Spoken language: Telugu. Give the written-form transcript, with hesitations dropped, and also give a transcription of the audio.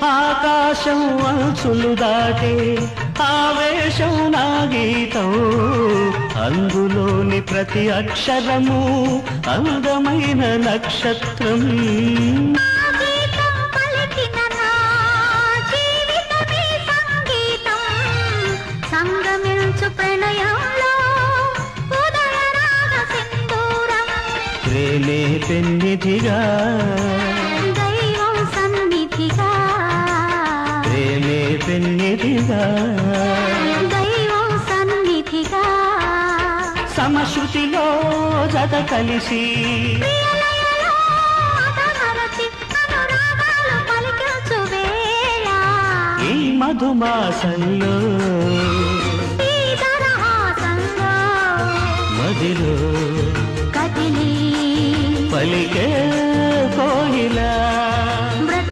ఆకాశం అంచులు దాటే ఆవేశం నా గీతం, అందులోని ప్రతి అక్షరము అందమైన నక్షత్రం. ప్రేమే పెన్నిధిగా దైవం సన్నిధిగా, ప్రేమే పెన్నిధిగా దైవం సన్నిధిగా, సమశృతిలో జత కలిసి ప్రియలయలో అదమరచి అనురాగాలు పలికించు వేళ, ఈ మధుమాసంలో ఈ దరహాసంలో మదిలో కదిలి పలికే